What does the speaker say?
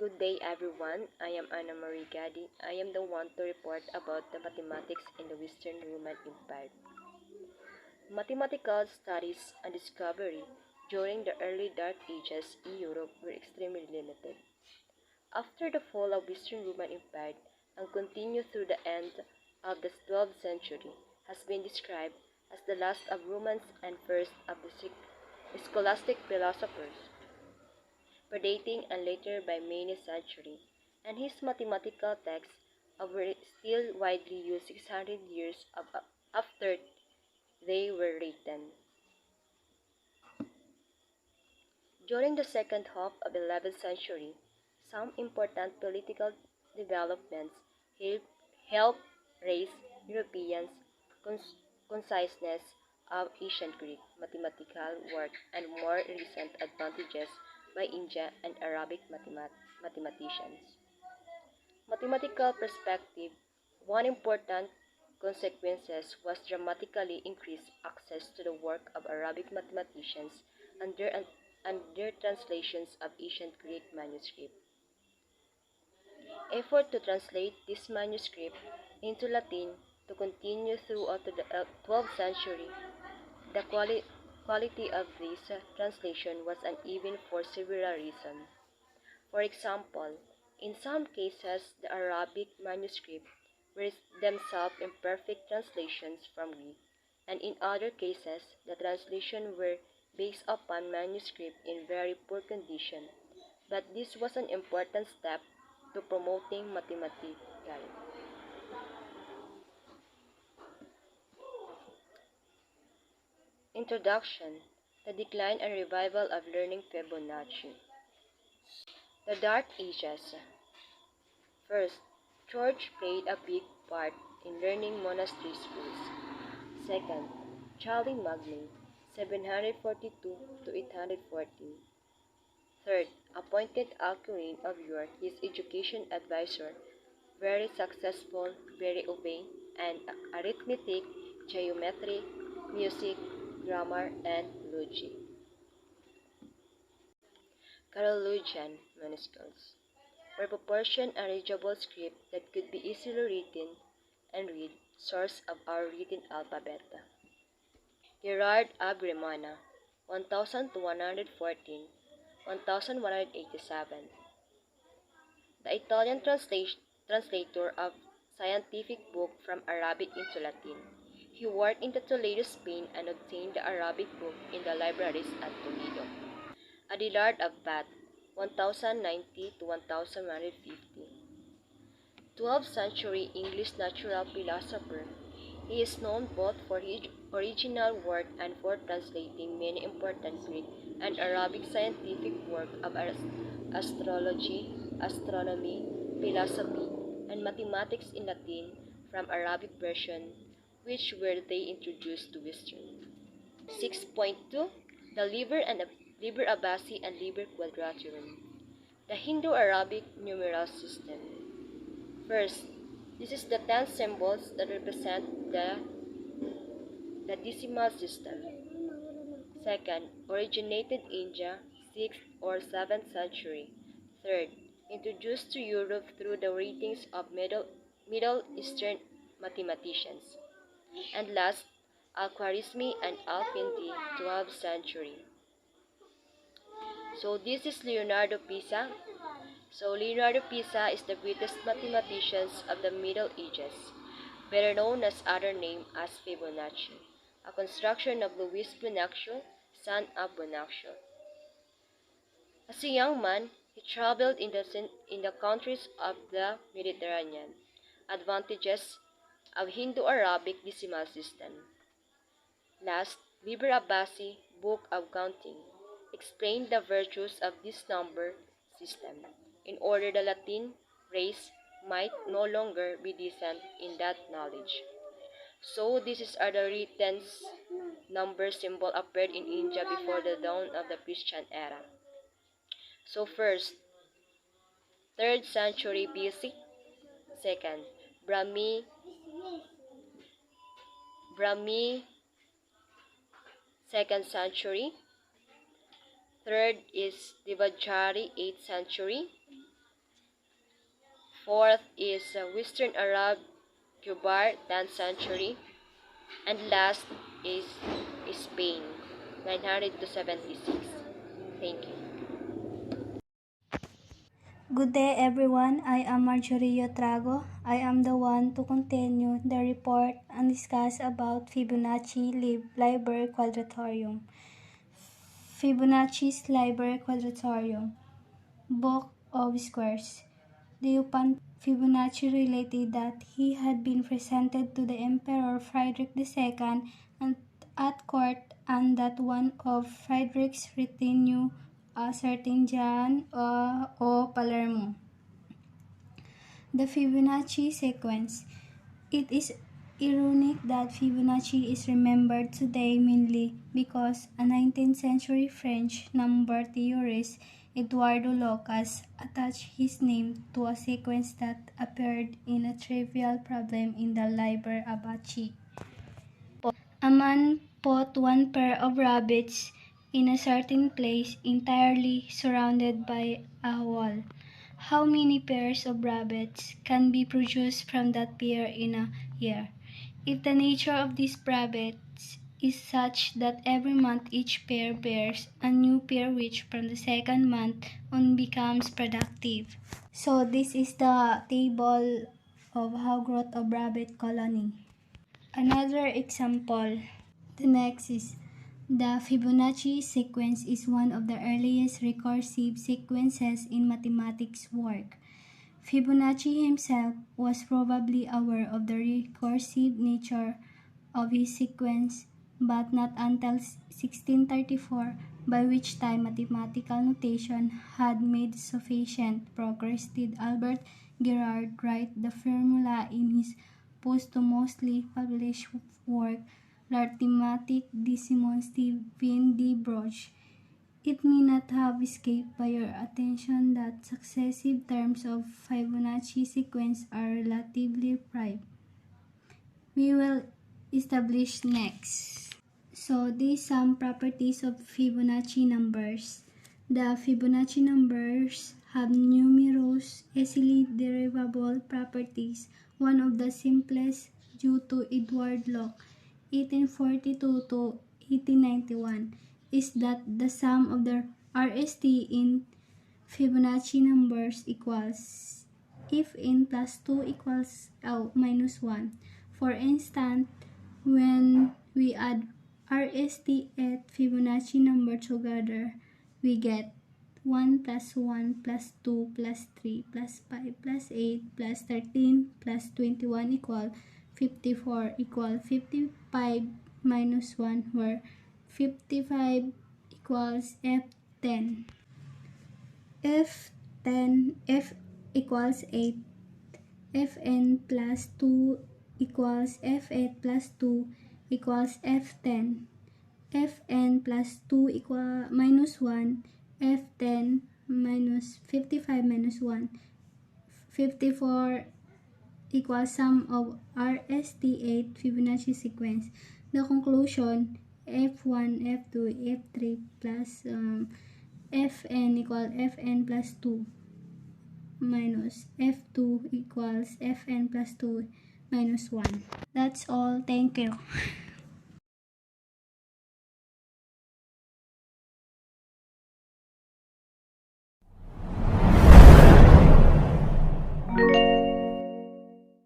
Good day everyone, I am Ana Marie Gadi. I am the one to report about the mathematics in the Western Roman Empire. Mathematical studies and discovery during the early Dark Ages in Europe were extremely limited. After the fall of Western Roman Empire and continued through the end of the 12th century has been described as the last of Romans and first of the scholastic philosophers, predating and later by many centuries, and his mathematical texts were still widely used 600 years after they were written. During the second half of the 11th century, some important political developments helped, helped raise Europeans' consciousness of ancient Greek mathematical work and more recent advantages by India and Arabic mathematicians. Mathematical perspective, one important consequence was dramatically increased access to the work of Arabic mathematicians and their translations of ancient Greek manuscripts. Effort to translate this manuscript into Latin to continue throughout the 12th century. The quality of this translation was uneven for several reasons. For example, in some cases the Arabic manuscripts were themselves imperfect translations from Greek, and in other cases the translations were based upon manuscripts in very poor condition, but this was an important step to promoting mathematics. Introduction: The decline and revival of learning Fibonacci. The Dark Ages. First, George played a big part in learning monastery schools. Second, Charlie Magny, 742 to 814. Third, appointed Alcuin of York his education advisor, very successful, very obey, and arithmetic, geometry, music, grammar, and logic. Carolingian manuscripts were proportioned a readable script that could be easily written and read, source of our written alphabet. Gerard Abremana, 1114, 1187. The Italian translator of scientific book from Arabic into Latin. He worked into Toledo, Spain, and obtained the Arabic book in the libraries at Toledo. Adelard of Bath, 1090 to 1150. 12th century English natural philosopher. He is known both for his original work and for translating many important Greek and Arabic scientific work of astrology, astronomy, philosophy, and mathematics in Latin from Arabic version, which were they introduced to Western. 6.2 The Liber Abaci and Liber Quadraturum. The Hindu-Arabic numeral system. First, this is the 10 symbols that represent the decimal system. Second, originated India, 6th or 7th century. Third, introduced to Europe through the writings of Middle Eastern mathematicians. And last, Al-Khwarizmi and Al-Kindi, 12th century. So this is Leonardo Pisa. Leonardo Pisa is the greatest mathematician of the Middle Ages, better known as other name as Fibonacci, a construction of Luis Boccaccio, son of Boccaccio. As a young man, he traveled in the countries of the Mediterranean. Advantages of Hindu-Arabic decimal system. Last, Liber Abaci, Book of Counting, explained the virtues of this number system, in order the Latin race might no longer be decent in that knowledge. So these are the written number symbol appeared in India before the dawn of the Christian era. So first, 3rd century BC. Second, Brahmi 2nd century. Third is Devajari 8th century. Fourth is Western Arab Cubar, 10th century. And last is Spain, 900 to 76. Thank you. Good day everyone, I am Marjorie Trago. I am the one to continue the report and discuss about Fibonacci-Lieber Quadratorium. Fibonacci's Lieber Quadratorium. Book of Squares. Diopan Fibonacci related that he had been presented to the Emperor Frederick II and at court, and that one of Frederick's retinue, a certain John o Palermo. The Fibonacci sequence. It is ironic that Fibonacci is remembered today mainly because a 19th century French number theorist, Eduardo Lucas, attached his name to a sequence that appeared in a trivial problem in the Liber Abaci. A man put one pair of rabbits in a certain place entirely surrounded by a wall. How many pairs of rabbits can be produced from that pair in a year? If the nature of these rabbits is such that every month each pair bears a new pair which from the second month on becomes productive. So this is the table of how growth of rabbit colony. Another example. The next is the Fibonacci sequence is one of the earliest recursive sequences in mathematics work. Fibonacci himself was probably aware of the recursive nature of his sequence, but not until 1634, by which time mathematical notation had made sufficient progress did Albert Gerard write the formula in his posthumously published work, L'arithmétique des Simons de Broche. It may not have escaped by your attention that successive terms of Fibonacci sequence are relatively prime. We will establish next. So these some properties of Fibonacci numbers. The Fibonacci numbers have numerous easily derivable properties. One of the simplest, due to Edward Locke, 1842 to 1891, is that the sum of the RST in Fibonacci numbers equals if n plus 2 equals minus 1. For instance, when we add RST and Fibonacci number together, we get 1 plus 1 plus 2 plus 3 plus 5 plus 8 plus 13 plus 21 equal 54 equal 55 minus 1, where 55 equals F10. F10, F equals 8, Fn plus 2 equals F8 plus 2 equals F10, Fn plus 2 equal minus 1, F10 minus 55 minus 1, 54 equals sum of RST8 Fibonacci sequence. The conclusion, F1, F2, F3 plus Fn equal Fn plus 2 minus F2 equals Fn plus 2 minus 1. That's all. Thank you.